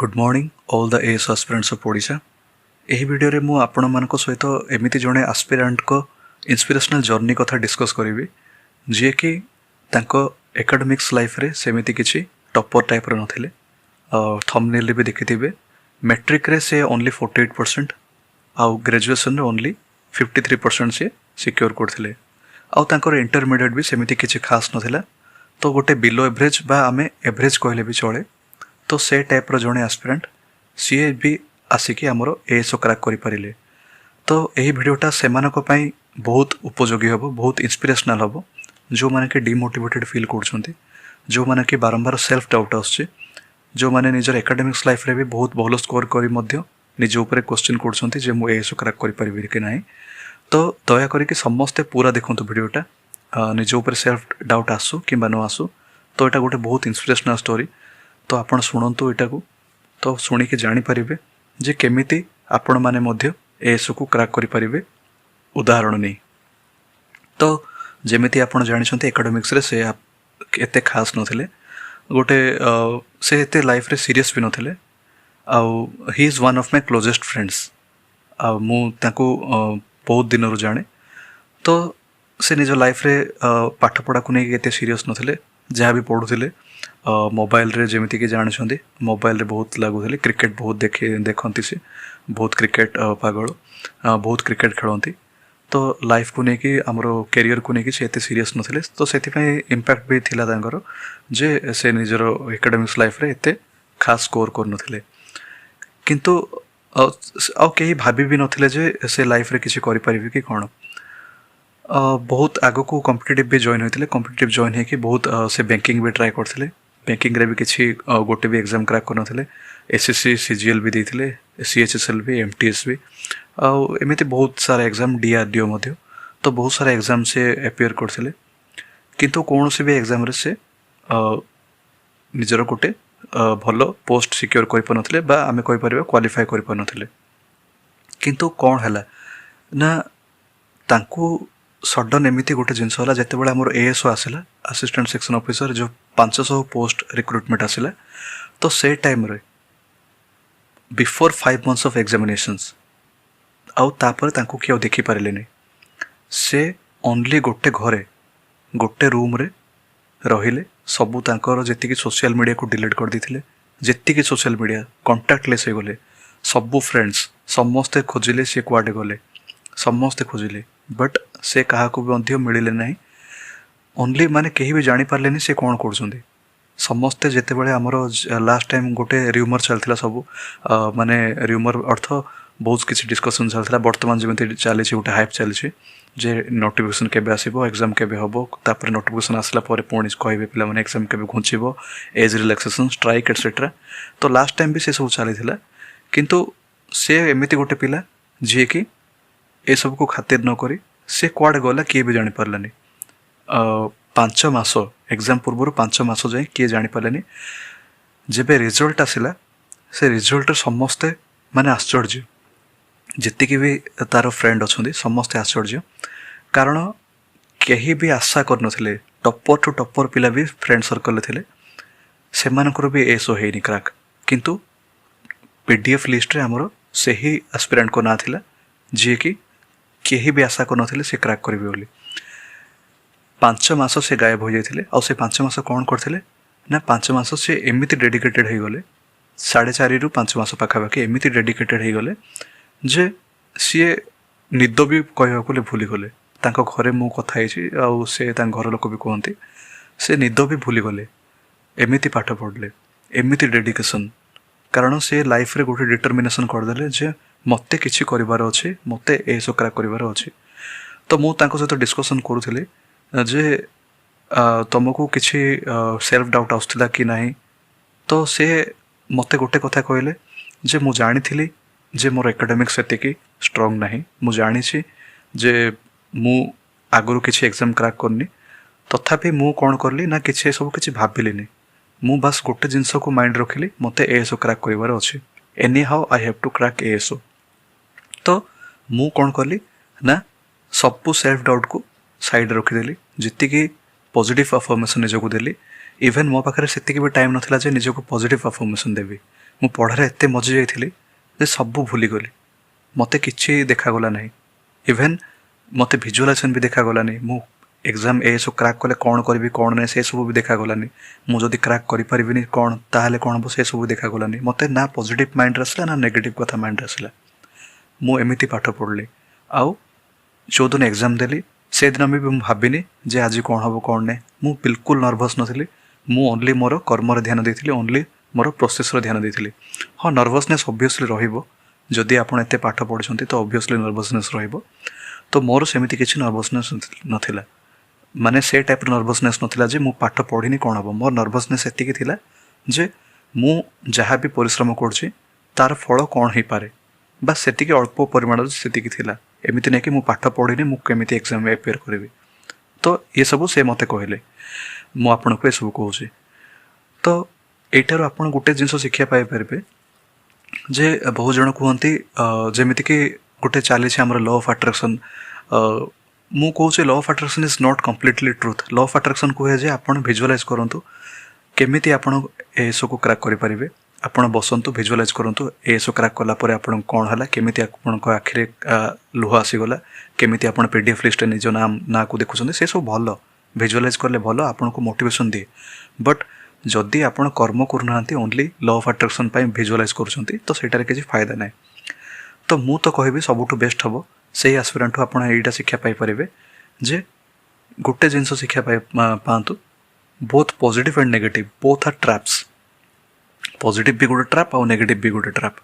Good morning all the as aspirants of Odisha. यही video रे मु आपण मानक सहित एमिति जड़े एस्पिरेंट को इंस्पिरेशनल जर्नी कथा डिस्कस करी जी कि तांको एकेडमिक्स लाइफ रे सेमिति किछि टॉपर टाइप रे नथिले। थंबनेल भी देखिथिबे मैट्रिक रे से ओनली 48% आउ ग्रेजुएशन रे ओनली 53% से सिक्योर करथिले। आउ तांकर इंटरमीडिएट भी सेमिति किछि खास नथिला, तो गोटे बिलो एवरेज बा आमे एवरेज कहले भी चले। तो से टाइप रो जड़े एस्पिरेंट सीए भी आसिकी आमर एएसओ क्रैक करि परिले। तो यही भिडियोटा सेमानक पई बहुत उपयोगी हबो, बहुत इंस्पिरेशनल हबो, जो माने कि डिमोटिवेटेड फील करछंती, जो माने कि बारंबार सेल्फ डाउट आछे, जो माने निजर एकेडमिक्स लाइफ रे भी बहुत भलो स्कोर करी मध्य निज ऊपर क्वेश्चन करछंती जे मु एएसओ क्रैक करि परिबि कि नाही। तो दया करी कि समस्ते पूरा देखंतु भिडियोटा, निज ऊपर सेल्फ डाउट आसु किंबा न आसु। तो एटा गोटे बहुत इंस्पिरेशनल स्टोरी। तो आपण शुणु एटा को, तो शुणिक जानीपारे जे केमिति आपण माने मध्य एएसओ को क्रैक करि परिबे उदाहरण नहीं। तो जेमिति आपण जानिछन्ते एकेडमिक्स रे से एते खास नथिले, गोटे से एते लाइफ रे सीरियस भी नथिले। आउ he is one of my closest friends. आ मु ताको बहुत दिन रु जाने। तो से निज लाइफ रे पाठ पढ़ा को नहीं एते सीरियस नथिले, जहाँ भी पढ़ुथिले मोबाइल रे जेमिति कि जानछन्ती मोबाइल रे बहुत लागुथिले। क्रिकेट बहुत देखंती से, बहुत क्रिकेट पागल, बहुत क्रिकेट खेलती। तो लाइफ को लेकिन आमर कैरियर को लेकिन से एते सीरियस नथिले। तो सेतिपई इंपैक्ट भी थिला तांकर जे से निजर एकेडमिक्स लाइफ रे एते खास स्कोर कर नथिले। किंतु आ कहीं भाबी भी नथिले जे से लाइफ रे किछि करि परिबे कि कोन। बहुत आगो को कॉम्पिटिटिव भी जॉइन होते। कॉम्पिटिटिव जॉइन है कि बहुत से बैंकिंग भी ट्राई करते। बैंकिंग रे भी किसी गोटे भी एग्जाम क्रैक करनथिले। एसएससी सीजीएल भी देथिले, सीएचएसएल भी, एमटीएस भी, एमती बहुत सारा एग्जाम, डीआरडीओ मध्य। तो बहुत सारा एग्जाम से अपियर करथिले, किंतु कौन से भी एग्जाम रे से निजर गोटे भलो पोस्ट सिक्योर कर पारनथिले बा आमे कहि परिबा क्वालिफाई कर पारनथिले। किंतु कौन हैला ना तांको सडन एमिति गोटे जिनस होला जेतेबेले हमर एएसओ आसिला, असिस्टेंट सेक्शन ऑफिसर, जो 500 पोस्ट रिक्रुटमेंट आसिला। तो से टाइम रे बिफोर 5 months ऑफ एग्जामिनेशंस आउ तापर तांको किया देखि पारले नै। से ओनली गोटे घरे गोटे रूम रे रहिले। सबु तांकर जेतिकी सोशल मीडिया को डिलीट कर दिथिले, जेतिकी सोशल मीडिया कांटेक्टलेस हो गले। सबु फ्रेंड्स समस्ते खोजिले से कुआडे गले, समस्ते खोजिले, बट से कहा को भी मध्य मिले ना। ओनली माने कहीं भी जानी पारले से कौन कर समस्ते जेते बड़े आमर लास्ट टाइम गोटे र्यूमर चलता सब, माने र्यूमर अर्थ बहुत किसी डिस्कसन चलता। बर्तमान जमी चली गोटे हाइप चली जे नोटिफिकेशन केबे आसीबो, एग्जाम केबे हबो, तापर नोटिफिकेशन आसला परे पुणी कहबे पिला माने एग्जाम केबे घुंचीबो, एज रिलैक्सेशन, स्ट्राइक एटसेट्रा। तो लास्ट टाइम भी से सब चली। किंतु से एमिति गोटे पिला जी कि ए सब को खातिर न करी से कुआडे गला किए भी जानी पारलानी। 5 मास एग्जाम पूर्व 5 मास जाए किए जानी पारलानी। जेबे रिजल्ट आसिला से रिजल्ट समस्ते माने आश्चर्य, जितिकी भी तार फ्रेंड अच्छा समस्ते आश्चर्य। कारण कहीं भी आशा कर नथिले, टॉपर टू टॉपर पिला भी फ्रेंड सर्कल थे, सेमानकर भी एएसओ हेनी क्रैक। किंतु पीडीएफ लिस्ट रे हमरो से ही एस्पिरेंट को ना थिला जी कि केही भी आशा कर नथिले से क्रैक करिवे बोली। 5 मास से गायब हो जाइथिले। आ से 5 मास कौन करथिले ना 5 मास से एमिति डेडिकेटेड हो गले, 4.5 रु 5 मास पाखापाखि एमिति डेडिकेटेड हो गले जे सी निद भी कहवा को भूली गले। तांको घरे मु कथा ହେଇଛି, आ से तांको घर लोक भी कहती से निद भी भूली गले। एमिति पाठ पढ़ले, एमिति डेडिकेशन। कारण से लाइफ रे गोटे डिटरमिनेशन करदेले जे मते किछि करिवार अछि, मते एएसओ क्रैक करिवार अछि। तो मु तांको सहित डिस्कशन करूथिले जे तुमको किछि सेल्फ डाउट आउथला कि नाही। तो से मते गोटे कथा कहले जे मु जानी थिली जे मोर एकेडमिक्स एतिकी स्ट्रांग नाही, मु जानी छी जे मु आगरु किछि एग्जाम क्रैक करनी। तथापि मु कोन करली ना किछि सब किछि भाबिलिनी। मु बस गोटे जिंस को माइंड रखिली मते एएसओ क्रैक करिवार अछि। Anyhow I have to crack ASO. तो मु कौन कली ना सबू सेल्फ डाउट को साइड रखीदेली, जी पॉजिटिव अफर्मेशन निजक देली। इवेन मो पाखे से भी टाइम नाला जे निजक पॉजिटिव अफर्मेशन देवी। मु पढ़ारे एते मजी जाइथिली जे सबू भूलीगली मते किछि देखागला नहीं इवेन मते भिजुअलाइजेशन भी देखागलानी मु एग्जाम ए सब क्रैक कले कौन करी कौन नहीं से सब भी देखागलानी मु जदि क्रैक करि कौन ताहले कौन हम से सब देखागलानी मते ना पॉजिटिव माइंड आसला ना नेगेटिव कथा माइंड आसला मु एमिति पाठ पढ़ली आउ जो दिन एग्जाम देली से दिन भी भाविनी जे आज कौन हम कौन नहीं मु बिल्कुल नर्भस नथिली मु ओनली मोर कर्म ध्यान देथिली ओनली मोर प्रोसेस ध्यान देथिली हाँ नर्भसनेस ऑब्वियसली रहिबो जदि आपण एते पाठ पढ़ुछंती तो ऑब्वियसली नर्भसनेस रहिबो तो मोर सेमिति किछि नर्भसनेस नथिला माने से टाइप नर्भसनेस नथिला जे मु पाठ पढ़िनी कौन हम मोर नर्भसनेस एतिकी थिला जे मु जहाँ भी परिश्रम करछि तार फल कौन हो पारे बस सेतिकी अल्प परिमाण सेतिकी थिला एमिति नै कि मु पाठ पढ़िनी मु केमिति एग्जाम अपेयर करबी तो ये सब से मते कहले मु आपन को सब कहूँ तो एटार आपन गोटे जिनस शिक्षा पाई पारे जे बहुत जन कहती जमीती कि गोटे चली आम लॉ ऑफ अट्रैक्शन मु कहूँ law of attraction is not completely truth law of attraction कहे जे आपन विजुअलाइज करूँ केमिति आपन एसो को क्रैक करि परिबे आपण बसंतु विजुअलाइज करंतु एसो क्रैक कला परे आपण कोन हला केमिति आपण को आखिरे लुह आसीगला केमिति आपण पीडीएफ लिस्ट निज नाम ना को देखुछन से सब भलो विजुअलाइज करले भलो आपण को मोटिवेशन दिए बट जदि आपण कर्म करनांती ओनली लॉ ऑफ अट्रैक्शन पय विजुअलाइज करछंती तो सेटारे किछि फायदा नै तो मु तो कहबी सबुठु बेस्ट हबो सेही एस्पिरेंट आपण एटा शिक्षा पाई परिबे जे गुटे जिंस शिक्षा पाई पांतु both positive and negative both are traps positive भी गोटे ट्रैप और नेगेटिव भी गोटे ट्रैप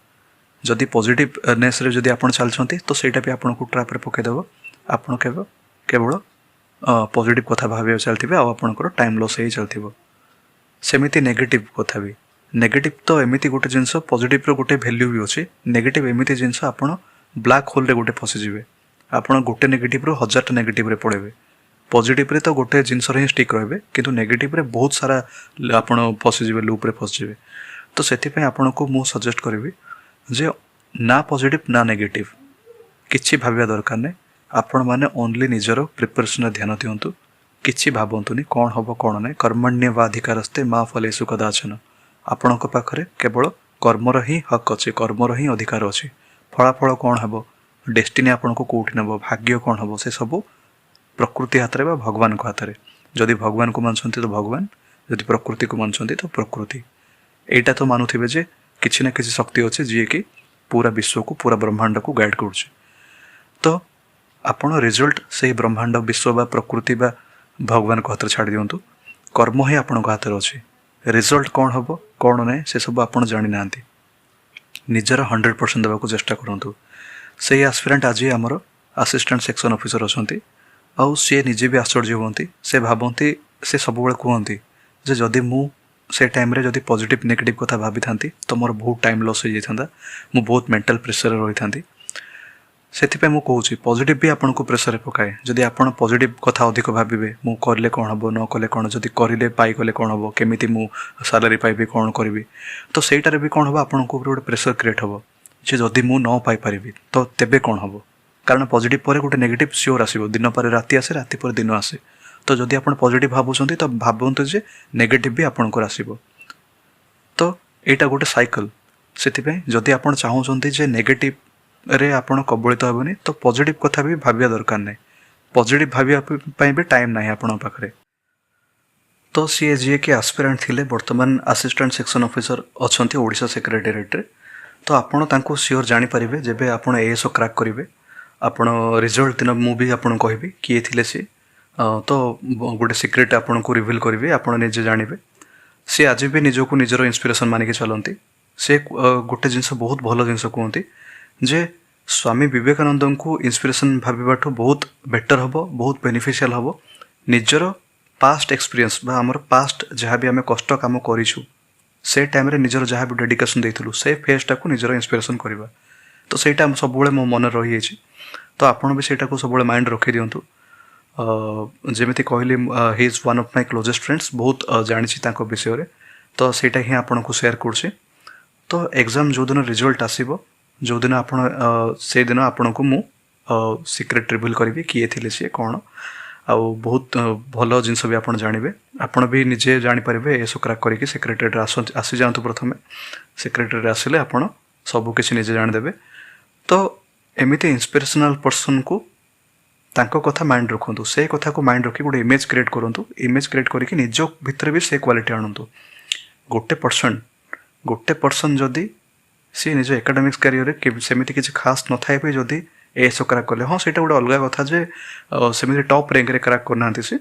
जदि पॉजिटिवनेस रे जदि आपण चलछंती तो सेटा भी आपण को ट्रैप रे पके देबो आपण केवल पॉजिटिव कथा भाबे चलथिबे आ आपणकर टाइम लॉस हे चलथिबो सेमिति नेगेटिव कथा भी नेगेटिव तो एमिति गोटे जिंस पॉजिटिव रो गोटे वैल्यू भी अछि नेगेटिव एमिति जिंस आपण ब्लैक होल रे गोटे फसी जिवे आपण गोटे नेगेटिव रो 1000 नेगेटिव रे पड़ेबे पॉजिटिव रे तो गोटे जिंस रे स्टिक रहबे किंतु नेगेटिव रे बहुत सारा आपण फसी जिवे लूप रे फसी जिवे तो सेति पे आपण को मु सजेस्ट करबी जे ना पॉजिटिव ना नेगेटिव किछि भाबिया दरकार नै आपण माने ओनली निजरो प्रिपरेशन ध्यान दियंतु किछि भाबंतुनी कोन हबो कोन नै कर्मण्य वाधिकारस्ते मा फलेषु कदाचन आपण को पाखरे केवल कर्मर ही हक अछि कर्मर ही अधिकार अछि फलाफल कोन हबो डेस्टिनी आपण को कोठी नबो भाग्य कोन हबो से सब प्रकृति हाथ रे बा भगवान को हाथ रे जदि भगवान को मानछंती तो भगवान जदि प्रकृति को मानछंती तो प्रकृति एटा तो मानुथिबे जे किछि ना किछि शक्ति अछि जे कि पूरा विश्व को पूरा ब्रह्मांड को गाइड करछि तो आपण रिजल्ट से ब्रह्मांड विश्व बा प्रकृति बा भगवान को हाथ छाड़ दियंतु कर्म ही आपण को हाथ अछि रिजल्ट कोन हबो कोन नै से सब आपण जानि नांती निजर 100% देबा को चेष्टा करंतु सेही एस्पिरेंट आज हमर असिस्टेंट सेक्शन ऑफिसर अछंती आउ से निजे भी आश्चर्य होती से भावती से सब बेले कहती जे जदि मु से टाइम रे जदि पॉजिटिव नेगेटिव कथा भाभी थांती तो मोर बहुत टाइम लॉस हो जाता मु बहुत मेंटल प्रेशर रही था से मु कहूँ पॉजिटिव भी आपन को प्रेशर पकाए जदि आपन पॉजिटिव कथा अधिक भाविबे मु करले कौन हम न कले कौन जदि करिले पाई कले कौन हम केमिति मु सैलरी पाइबे कौन करी तो सेटारे भी कौन हम आपन को गोटे प्रेशर क्रिएट हम जे जदि मु न पाई पारिबी तो तेबे कौन हम कारण पॉजिटिव पर गोटे नेगेटिव श्योर आसीबो दिन पर राति आसे राति पर दिन आसे तो जदि आपण पॉजिटिव भाबुछंती तो भाबंतु जे नेगेटिव भी आपण को आसीबो तो एटा गोटे साइकिल सेति पे जदि आपण चाहउछंती जे नेगेटिव रे आपण कबलित हेबनी तो पॉजिटिव कथा भी भाबिया दरकार नै पॉजिटिव भाबिया पई भी टाइम नै आपण पाखरे तो सी जे के एस्पिरेंट थिले वर्तमान असिस्टेंट सेक्शन ऑफिसर अछंती ओडिशा सेक्रेटेरिएट रे तो आपण तांको श्योर जानि परिबे जेबे आपण एएसओ क्रैक करिवे आपण रिजल्ट दिन मु भी आपण कहबी किए थिले से तो गोटे सिक्रेट आपण को रिवील करिवे आपण निजे जानिबे से आज भी निजको निजरो इंस्पिरेशन मानिके चलंती से गोटे जिंस बहुत भलो जिंस कहंती जे स्वामी विवेकानंद को इंस्पिरेशन भाबिबाठो बहुत बेटर हबो बहुत बेनिफिशियल हबो निजर पास्ट एक्सपीरियंस बा हमर पास्ट जहाँ भी आम कष्ट काम करिछु से टाइम रे निजर जहाँ भी डेडिकेशन देइथलु से फेजटा को निजर इंस्पिरेशन करबा तो सेटा सब बेले मो मन रही जाइछि तो आपण भी सेटा को सब बेले माइंड रखि दियंतु जेमिति कहली ही is one of my closest friends बहुत जानिछि तांको विषय रे तो सेटा ही आपण को शेयर करछि तो एग्जाम जो दिन रिजल्ट आसीबो जो दिन आपण से दिन आपण को मु सीक्रेट रिवील करबी किए थिले से कोन आ बहुत भलो जिंस भी आपण जानिबे आपण भी निजे जानि परिबे ए सुक्रा करिकि सेक्रेटरीट आसी जांतु प्रथमे सेक्रेटरी आसिले आपण सब किसी निजे जाणदेवे। तो एमती इंस्पिरेशनल पर्सन को तांको कथा माइंड रखु से कथा को माइंड रखी गोटे इमेज क्रिएट करूँ। इमेज क्रिएट करके निज भितर भी से क्वालिटी आणतु। गोटे पर्सन जदि सी निज एकाडेमिक्स कैरियर सेमती किसी खास न थाए भी जदि एएसओ क्राक कले हाँ सेटा गोटे अलग कथा जे सेमती टॉप रैंक रे क्राक करना सी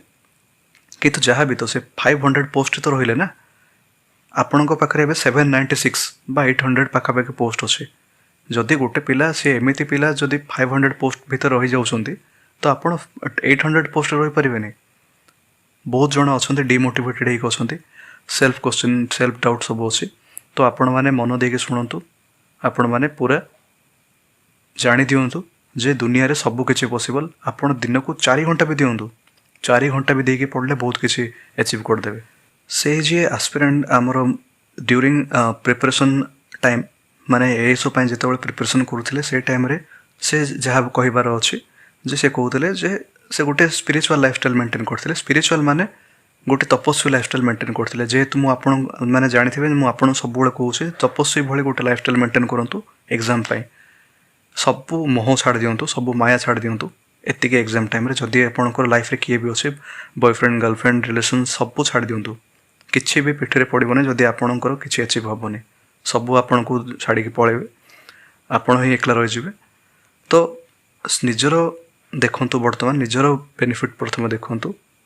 किंतु जहाँ भी तो से 500 पोस्ट तो रहिले ना आपण पाखे 796 बा 800 पाखापाखि पोस्ट अच्छे। जदि गोटे पिला सी एमती पिला जदि 500 पोस्ट भीतर रही जाउछंती तो आपण 800 पोस्ट रही पारे। बहुत जन अच्छा डिमोटिवेटेड होकर अच्छा सेल्फ क्वेश्चन सेल्फ डाउट सब अच्छी। तो आपण मैंने मन देके शुणु आपण मैंने पूरा जानी दिंतु जे दुनिया रे सब किसी पॉसिबल। आपण दिन को 4 घंटा भी दिंतु 4 घंटा भी देके पढ़ले बहुत किसी अचीव करदेवे। से जी एस्पिरेंट आमर ड्यूरिंग प्रिपरेशन टाइम माने एएसओ पाई जिते प्रिपरेशन करुले से टाइम रे से जहाँ कहबार अच्छी जे से कहते जे से गोटे स्पिरिचुअल लाइफस्टाइल मेंटेन करते। स्पिरिचुअल माने गोटे तपस्वी लाइफस्टाइल मेंटेन करते। जेहेतु मुझे मैंने जानी मुझे सब कहूँ तपस्वी भली गोटे लाइफस्टाइल मेंटेन करूँ। एग्जाम पाई सब मोह छाड़ दिंतु सब माया छाड़ दिंतु एतिक एग्जाम टाइम जदि आपंकर लाइफ रे किए भी अच्छे बॉयफ्रेंड गर्लफ्रेंड रिलेशन सब छाड़ दिंतु किसी भी पिठे पड़ोनी जदि आपंकर किसी अचीव हेनी सब आपन को छाड़ी पलैबे आपण ही एकला रही। तो निजर देखु बर्तमान निजर बेनिफिट प्रथम देखु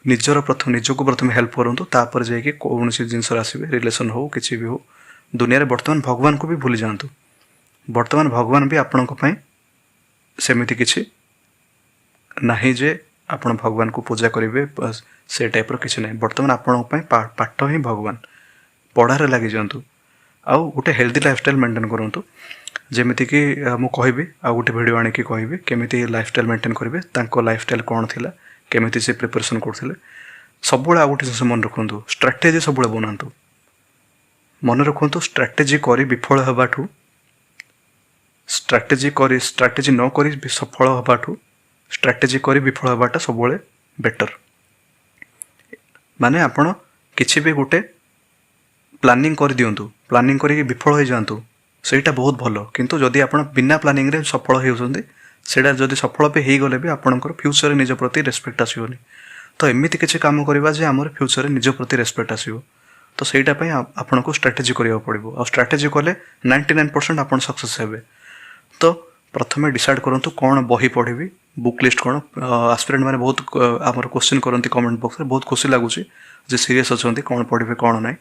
निजर प्रथम निजक प्रथम हेल्प करूँ तापर जाकि कौन सी जिनस आसवे रिलेशन हो किसी भी हो दुनिया बर्तमान भगवान को भी भूली जातु। बर्तमान भगवान भी आपण सेमती किसी नहीं जे आपण भगवान को पूजा करेंगे से टाइप किसी ना। बर्तमान आपण पाठ ही भगवान पढ़ारे लगी जातु आउ गोटे हेल्दी लाइफस्टाइल मेंटेन करूँ। जमीती कि मुझे कहि आ गोटे भिडियो आणिकी कहि केमिति लाइफस्टाइल मेंटेन करेंगे तांको लाइफस्टाइल कौन थिला केमिति से प्रिपरेशन करथिले सब आ गोटे जिन मन रखु स्ट्राटेजी सब बनातु मन रखु स्ट्राटेजी करी विफल हबाठू स्ट्राटेजी न करी सफल हबाठू स्ट्राटेजी करी विफल हबाटा सब बेटर। माने आपण किछि भी गोटे प्लानिंग कर दियंतु प्लानिंग करी विफल हो जातु सेटा बहुत भल। किंतु जदि आपण बिना प्लानिंग रे सफल होउछंती सेटा जदि सफल भी हो गले भी आपणकर फ्यूचर निज प्रति रेस्पेक्ट आसीबनी। तो एमिति किछि काम करबा जे हमर फ्यूचर निज प्रति रेस्पेक्ट आसीबो। तो सेटा पई आपण को स्ट्रेटेजी करिया पड़िबो और स्ट्रेटेजी कले 99% आपण सक्सेस हेबे। तो प्रथमे डिसाइड करंतु कोन बही पढ़िबी बुक लिस्ट कोन एस्पिरेंट माने बहुत हमर क्वेश्चन करंती कमेंट बॉक्स रे बहुत खुशी लागुची जे सीरियस अछंती कोन पढ़िबे कोन नै।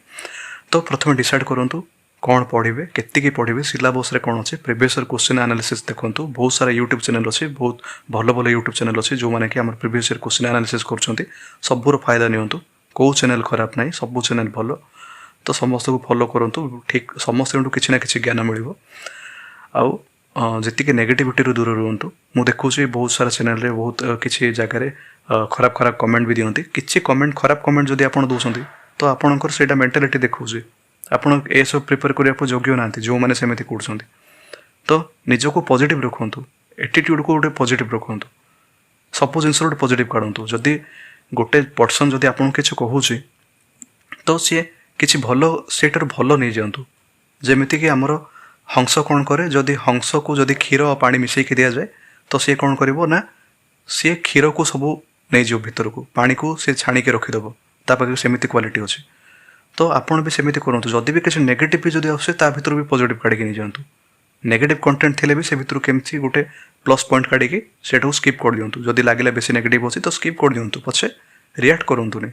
तो प्रथमे डिसाइड करंतु कौन पढ़े केतिकी पढ़े सिलेबस रे कौन अच्छे प्रीवियस क्वेश्चन एनालिसिस देखो बहुत सारा यूट्यूब चैनल अच्छे बहुत भल भल यूट्यूब चैनल अच्छे जो मैंने कि प्रीवियस क्वेश्चन एनालिसिस कर सबूर फायदा नियंतु कौ चैनल खराब ना सब चैनल भल। तो समस्त को फॉलो करूँ ठीक समस्त किसी ना कि ज्ञान मिल आती नेगेटिविटी दूर रुहतु। मुझे देखुची बहुत सारा चैनल रे बहुत किसी जगह खराब खराब कमेंट भी दिखती किसी कमेंट खराब कमेंट जदि आप दूसरी तो आपणकर से मेंटालिटी देखुची आपण ए सब प्रिपेयर करने योग्य ना जो मैंने सेमती कर। तो निजको पॉजिटिव रखु एटीट्यूड को गोटे पॉजिटिव रखु सब जिन गोटे पॉजिटिव काढ़ु। जदि गोटे पर्सन जदि आपको किसी कहूँ तो सी किसी भल सेटार भल नहीं जातु। जमीती कि आमर हंस कौन करे जदि हंस को जदि क्षीर और पानी मिसेक दि जाए तो सी कौन कर सी क्षीर को सब नहीं जाओ भीतर को पानी को सी छाणिकी रखीदेव तापाखे सेमती क्वालिटी अच्छी। तो आपण भी सेमती करूँ जदि भी किसी नेगेटिव भी जब आसे ता भीतर भी पॉजिटिव काढ़ी नहीं जातु। नेगेटिव कंटेंट थे भी से भीतर केमती गोटे प्लस पॉइंट काढ़ी से स्किप कर दिंतु। जदि लगे बेसी नेगेटिव अच्छी तो स्किप कर दिंतु पछे रिएक्ट करंतु नहीं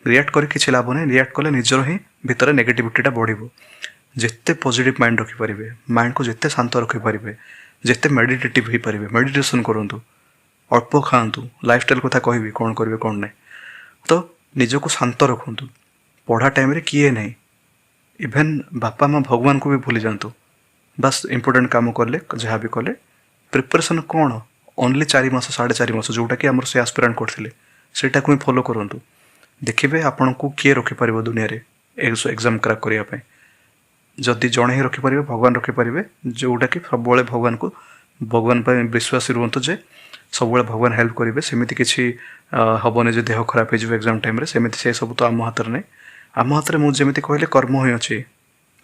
रिएक्ट कर किसी लाभ नहीं। रिएक्ट कले निजर ही भितर नेगेटिविटीटा बढ़िबो। जिते पॉजिटिव माइंड रखिपारे माइंड को जिते शांत रखिपारे जिते मेडिटेटिव हो पारे मेडिटेशन करंतु अल्प खातु लाइफस्टाइल कथा कहबी कौन करेंगे कौन नहीं। तो निजको शांत रखु पढ़ा टाइम रे किए नहीं इभेन बापा माँ भगवान को भी भूली जातु बस इंपोर्टेंट काम कले जहाँ भी कले प्रिपरेशन कौन ओनली 4 मास 4.5 मास जोटा कि आमर से एस्पिरेंट करथिले सेटा को फॉलो करंतु। देखिए आपन को किए रखिपार दुनिया रे एग्जाम क्रैक करने जदि जड़े ही रखिपारे भगवान रखिपारे जोटा कि सब भगवान को भगवान पर विश्वास रुहतु जे सब भगवान हेल्प करेंगे सेमती किसी हेनी जो देह खराब हो एग्जाम टाइम सेमती से सब तो आम हाथ नहीं आम हाथ में मुझे कहले कर्म ही अच्छी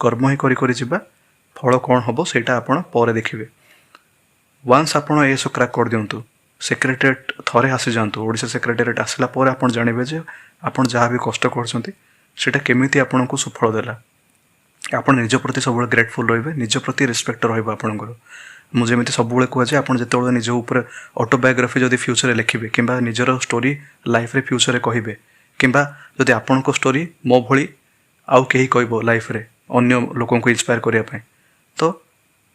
कर्म ही करी जिबा फल कौन हम सेटा आपण पर देखिए वन्स आपण एएसओ क्रैक कर दिंतु सेक्रेटेरिएट थरे आसी जातु ओडिशा सेक्रेटेरिएट आसला पर आपण जानबे जे आपण जहाँ भी कष्ट करछंती केमिति आपण को सुफल देला आपण निज प्रति सब ग्रेटफुल रहिबे निज प्रति रिस्पेक्ट रहिबा आपणकर मु जेमिति सब कह जाए आपण जेते निज ऊपर ऑटोबायोग्राफी जदि फ्यूचर लिखिबे किंबा निजर स्टोरी लाइफ रे फ्यूचर कहिबे किंबा जदि आपण को स्टोरी मो भली आउ केही कहबो लाइफ रे अन्य लोकन को इंस्पायर करिया पय तो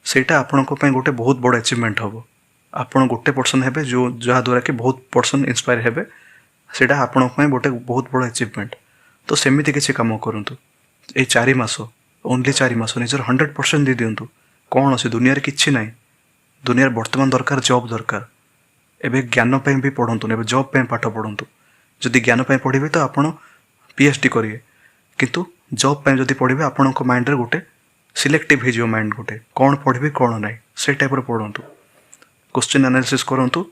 सेटा आपण को पय गोटे बहुत बड़ अचीवमेंट हबो आपण गोटे पर्सन हेबे जो जहा द्वारा कि बहुत पर्सन इंस्पायर हेबे सेटा आपण पय गोटे बहुत बड़ अचीवमेंट तो सेमिति किछि काम करंतु ए 4 मास ओनली 4 मास निजर 100% दे दियंतु कौन अच्छे दुनिया रे किछि नाही दुनिया वर्तमान दरकार जॉब दरकार एबे ज्ञान पे भी पढ़ंतु एबे जॉब पे पाठ पढ़ंतु जदि ज्ञान पे पढ़िबे तो आपण पीएचडी करिए किंतु जॉब पे जदि पढ़िबे आपण को माइंड रे गोटे सिलेक्टिव हे जो माइंड गोटे कौन पढ़िबे कौन नाही से टाइप रे पढ़ंतु क्वेश्चन एनालिसिस करंतु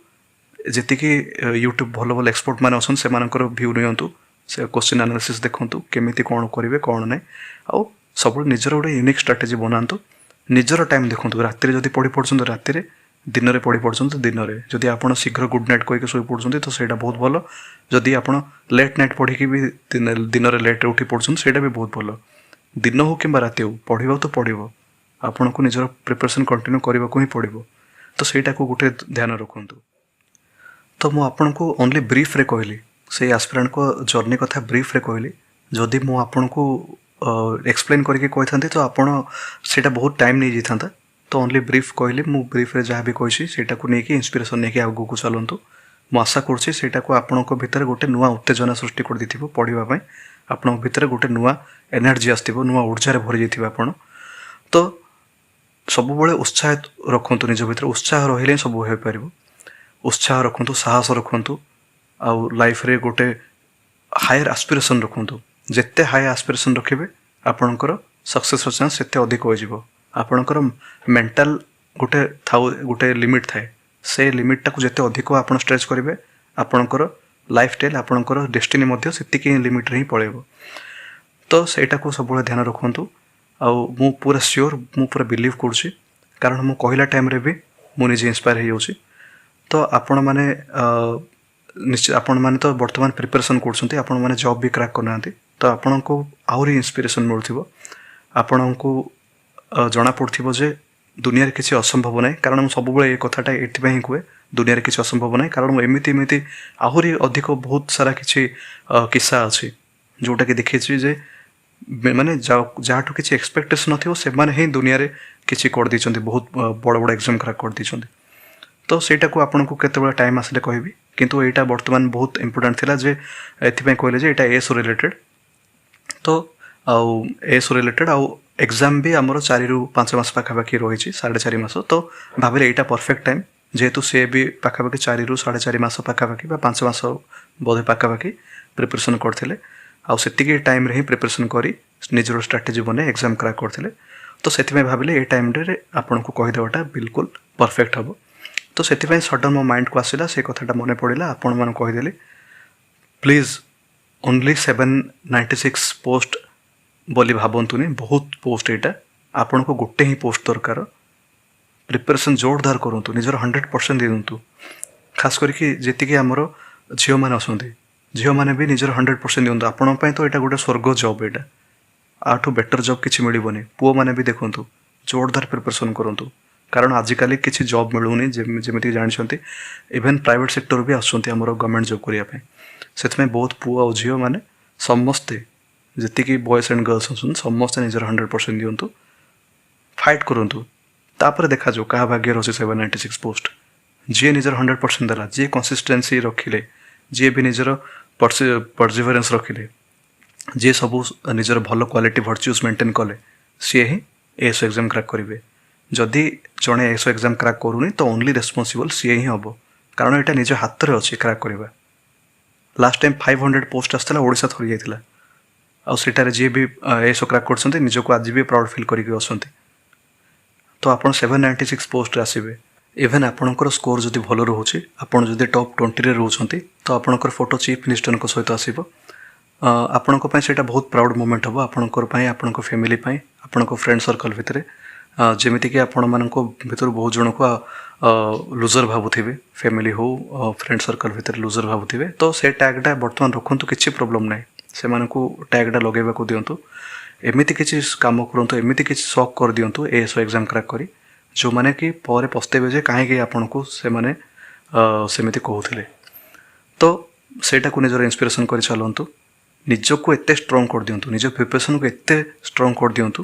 जेति कि यूट्यूब भलो भलो एक्सपर्ट माने असन से मानकर व्यू नियंतु से क्वेश्चन एनालिसिस देखंतु केमिति कौन करिवे कौन नाही आ सब निजर गोटे यूनिक स्ट्रेटजी बनातु निजर टाइम देखो राति जदि पढ़ी पड़ते राति दिन में पढ़ी पड़ते दिन में जदि आप शीघ्र गुड नाइट कहीकि शोई पड़ते तो सहीटा बहुत भल जदि आप लेट नाइट पढ़ी भी दिन में लेट उठी पड़ते सहीटा भी बहुत भल दिन हो कि राति हो पढ़ा तो पढ़ो आपन को निजर प्रिपरेशन कंटिन्यू करने को ही पड़ो तो सहीटा को गोटे ध्यान रखु तो मुझे आपन को ओनली ब्रीफ रे कहली से एस्पिरेंट को जर्नी कथा ब्रीफ रे कहली जदि मु आपन को एक्सप्लेन करके कही तो आपण सेटा बहुत टाइम नहीं जाता तो ओनली ब्रीफ कहली मु ब्रीफ रे जहाँ भी कही सेटा को लेकिन इंस्पिरेशन नहीं आगू को चलतु मु आशा करुँची सेटा को आपण भितर गोटे नुआ उत्तेजना सृष्टि कर देथिबो पढ़ाई आपण भितर गोटे नुआ एनर्जी आसथिबो नुआ ऊर्जा भरी जाइथिबो आपण तो सब बड़े उत्साह रखंतु निज भितर उत्साह रहिले सब हो पारिबो उत्साह रखंतु साहस रखंतु आउ लाइफ रे गोटे हायर एस्पिरेशन रखंतु जिते हाई एस्पिरेशन रखिबे आपणकर सक्सेस चांस सेते अधिक हो जिवो आपणकर मेंटल गोटे लिमिट थाए से लिमिट टाको जिते अधिक आपण स्ट्रेच करिवे आपणकर लाइफ स्टाइल आपणकर डेस्टिनी मध्ये सेतिकी लिमिट रे ही पळेबो तो सेटा को सब ध्यान रखंतु आउ मु पूरा श्योर मु पूरा बिलीव करछि कारण मु कहला टाइम रे भी मु निजे इंस्पायर हे जाउछि तो आपण माने निश्चित आपण माने तो वर्तमान प्रिपरेशन करछंती आपण माने जॉब भी क्रैक करनांती तो आपण को आउरी इंस्पिरेशन मिलुथिबो आपण को जना पड़थिबो जे दुनिया रे किछि असंभव नै कारण मु सब बेले ए कथाटा एथि पई कुए दुनिया रे किछि असंभव नै कारण एमिति एमिति आहुरी अधिक बहुत सारा किछि किस्सा अछि जोटा कि देखिछि जे माने जाठु किछि एक्सपेक्टेशन नथिबो से माने ही दुनिया रे किछि कर दिछंती बहुत बड़ बड़ एग्जाम क्रैक कर दिछंती तो सेटा को आपण को केते बड़ा टाइम आसले कहबी किंतु एटा वर्तमान बहुत इंपोर्टेंट थिला जे एथि पई कहले जे एटा एसो रिलेटेड तो आउ एसो रिलेटेड आउ एग्जाम भी आमर 4 रु 5 मास पाखापाखि रही 4.5 मास तो भाविले एटा परफेक्ट टाइम जेहेतु से भी पाखापाखि 4 रु 4.5 मास पाखापाखि 5 मास बोधे पाखापाखि प्रिपरेशन करथिले आउ सेतिकी टाइम रे ही प्रिपरेशन करी निजर स्ट्रेटजी बने एग्जाम क्रैक करथिले तो सेति में भाविले ए टाइम रे आपन को कहि देवाटा बिल्कुल परफेक्ट हबो तो सेति में सडन मो माइंड को आसिला से कथाटा मने पड़िला आपन मन कहि देली प्लीज ओनली 796 पोस्ट बोली भावंतुनी बहुत पोस्ट एटा आपन को गोटे ही पोस्ट दरकार प्रिपरेशन जोरदार करंतु निजर 100% दियंतु खास करके जेति कि हमरो झियो माने असंती झियो माने भी निजर 100% दियंतु आपन पय तो एटा गोटे स्वर्ग जॉब एटा आठो बेटर जॉब किछि मिलिबोनी पुओ माने भी देखंतु जोरदार प्रिपरेशन करंतु कारण आजिकाली किछि जॉब मिलुनी जेमिति जानछंती इवन प्राइवेट सेक्टर भी आसंती हमरो गवर्नमेंट जॉब करिया पे सेतमे बहुत पुओ आ झियो माने समस्ते जति कि बॉयज एंड गर्ल्स असन समस्त निजर 100% दियंतु फाइट करंतु तापर देखा जो का भाग्य रछि 796 पोस्ट जे निजर 100% देला जे कंसिस्टेंसी रखिले जे भी निजर परसिवरेंस रखिले जे सब निजर भलो क्वालिटी वर्च्यूज मेंटेन कले सी ही एसो एग्जाम क्रैक करिवे जदि जणे एसो एग्जाम क्रैक करूनी तो ओनली रेस्पोंसिबल सी ही हबो कारण एटा निज हाथ रे अछि क्रैक करिवा लास्ट टाइम 500 पोस्ट आस्तला ओडिसा थरी जायतिला आ सेटारे जे भी एसो क्रैक करछन्ते निज को आज भी प्राउड फील करिके असंते तो आपण 796 पोस्ट आसीबे इवन आपणकर स्कोर जदि भलो रहउछि आपण जदि टॉप 20 रे रहउछन्ते तो आपणकर फोटो चीफ मिनिस्टर को सहित आसीबो आपणको पय सेटा बहुत प्राउड मोमेंट हबो आपणकर पय आपणको फैमिली पय ଆପଣଙ୍କ ଫ୍ରେଣ୍ଡ ସର୍କଲ୍ ଭିତରେ ଯେମିତିକି ଆପଣମାନଙ୍କ ଭିତରୁ ବହୁତ ଜଣଙ୍କୁ ଲୁଜର୍ ଭାବୁଥିବେ, ଫ୍ୟାମିଲି ହଉ ଫ୍ରେଣ୍ଡ ସର୍କଲ୍ ଭିତରେ ଲୁଜର୍ ଭାବୁଥିବେ, ତ ସେ ଟ୍ୟାଗ୍ଟା ବର୍ତ୍ତମାନ ରଖନ୍ତୁ, କିଛି ପ୍ରୋବ୍ଲେମ୍ ନାହିଁ। ସେମାନଙ୍କୁ ଟ୍ୟାଗ୍ଟା ଲଗାଇବାକୁ ଦିଅନ୍ତୁ। ଏମିତି କିଛି କାମ କରନ୍ତୁ, ଏମିତି କିଛି ସକ୍ କରିଦିଅନ୍ତୁ ASO ଏକ୍ଜାମ୍ କ୍ରାକ୍ କରି, ଯେଉଁମାନେ କି ପରେ ପସ୍ତେଇବେ ଯେ କାହିଁକି ଆପଣଙ୍କୁ ସେମାନେ ସେମିତି କହୁଥିଲେ। ତ ସେଇଟାକୁ ନିଜର ଇନ୍ସପିରେସନ୍ କରି ଚାଲନ୍ତୁ। ନିଜକୁ ଏତେ ଷ୍ଟ୍ରଙ୍ଗ କରିଦିଅନ୍ତୁ, ନିଜ ପ୍ରିପାରେସନ୍କୁ ଏତେ ଷ୍ଟ୍ରଙ୍ଗ କରିଦିଅନ୍ତୁ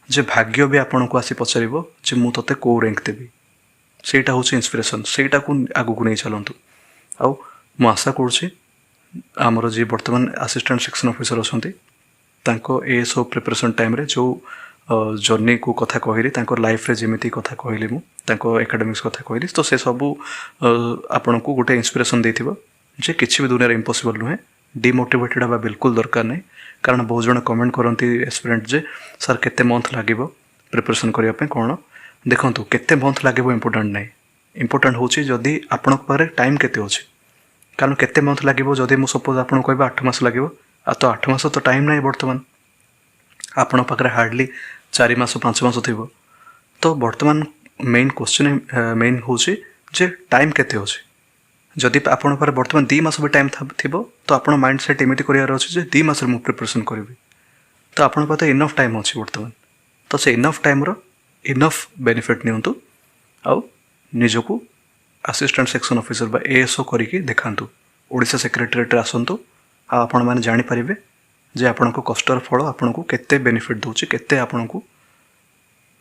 ଯେ ଭାଗ୍ୟ ବି ଆପଣଙ୍କୁ ଆସି ପଚାରିବ ଯେ ମୁଁ ତୋତେ କେଉଁ ର୍ୟାଙ୍କ ଦେବି। ସେଇଟା ହେଉଛି ଇନ୍ସପିରେସନ୍, ସେଇଟାକୁ ଆଗକୁ ନେଇ ଚାଲନ୍ତୁ। ଆଉ ମୁଁ ଆଶା କରୁଛି ଆମର ଯିଏ ବର୍ତ୍ତମାନ ଆସିଷ୍ଟାଣ୍ଟ ସେକ୍ସନ୍ ଅଫିସର ଅଛନ୍ତି ତାଙ୍କ ASO ପ୍ରିପାରେସନ୍ ଟାଇମ୍ରେ ଯେଉଁ ଜର୍ଣ୍ଣିକୁ କଥା କହିଲି, ତାଙ୍କ ଲାଇଫ୍ରେ ଯେମିତି କଥା କହିଲି, ମୁଁ ତାଙ୍କ ଏକାଡେମିକ୍ସ କଥା କହିଲି, ତ ସେ ସବୁ ଆପଣଙ୍କୁ ଗୋଟେ ଇନ୍ସପିରେସନ୍ ଦେଇଥିବ ଯେ କିଛି ବି ଦୁନିଆରେ ଇମ୍ପସିବଲ୍ ନୁହେଁ। ଡିମୋଟିଭେଟେഡ് ହେବା ବିଲକୁଲ ଦରକାର ନାହିଁ, କାରଣ ବହୁତ ଜଣ କମେଣ୍ଟ କରନ୍ତି ଏସ୍ପିରାଣ୍ଟ ଯେ ସାର୍ କେତେ ମନ୍ଥ ଲାଗିବ ପ୍ରିପାରେସନ୍ କରିବା ପାଇଁ। କ'ଣ ଦେଖନ୍ତୁ, କେତେ ମନ୍ଥ ଲାଗିବ ଇମ୍ପୋର୍ଟାଣ୍ଟ ନାହିଁ, ଇମ୍ପୋର୍ଟାଣ୍ଟ ହେଉଛି ଯଦି ଆପଣଙ୍କ ପାଖରେ ଟାଇମ୍ କେତେ ଅଛି। କାରଣ କେତେ ମନ୍ଥ ଲାଗିବ, ଯଦି ମୁଁ ସପୋଜ୍ ଆପଣଙ୍କୁ କହିବା 8 ମାସ ଲାଗିବ, ଆଉ ତ 8 ମାସ ତ ଟାଇମ୍ ନାହିଁ ବର୍ତ୍ତମାନ। ଆପଣଙ୍କ ପାଖରେ ହାର୍ଡ଼ଲି 4 ମାସ 5 ମାସ ଥିବ। ତ ବର୍ତ୍ତମାନ ମେନ୍ କ୍ୱେଶ୍ଚନ୍ ମେନ୍ ହେଉଛି ଯେ ଟାଇମ୍ କେତେ ଅଛି। ଯଦି ଆପଣଙ୍କ ପାଖରେ ବର୍ତ୍ତମାନ 2 ମାସ ବି ଟାଇମ୍ ଥିବ, ତ ଆପଣ ମାଇଣ୍ଡ ସେଟ୍ ଏମିତି କରିବାର ଅଛି ଯେ 2 ମାସରେ ମୁଁ ପ୍ରିପାରେସନ୍ କରିବି। ତ ଆପଣଙ୍କ ପାଖରେ ଇନଫ୍ ଟାଇମ୍ ଅଛି ବର୍ତ୍ତମାନ। ତ ସେ ଇନଫ୍ ଟାଇମ୍ର ଇନଫ୍ ବେନିଫିଟ୍ ନିଅନ୍ତୁ, ଆଉ ନିଜକୁ ଆସିଷ୍ଟାଣ୍ଟ ସେକ୍ସନ୍ ଅଫିସର ବା ASO କରିକି ଦେଖାନ୍ତୁ। ଓଡ଼ିଶା ସେକ୍ରେଟାରିଏଟ୍ରେ ଆସନ୍ତୁ, ଆଉ ଆପଣମାନେ ଜାଣିପାରିବେ ଯେ ଆପଣଙ୍କ କଷ୍ଟର ଫଳ ଆପଣଙ୍କୁ କେତେ ବେନିଫିଟ୍ ଦେଉଛି, କେତେ ଆପଣଙ୍କୁ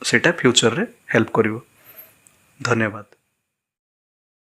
ସେଇଟା ଫ୍ୟୁଚରରେ ହେଲ୍ପ କରିବ। ଧନ୍ୟବାଦ।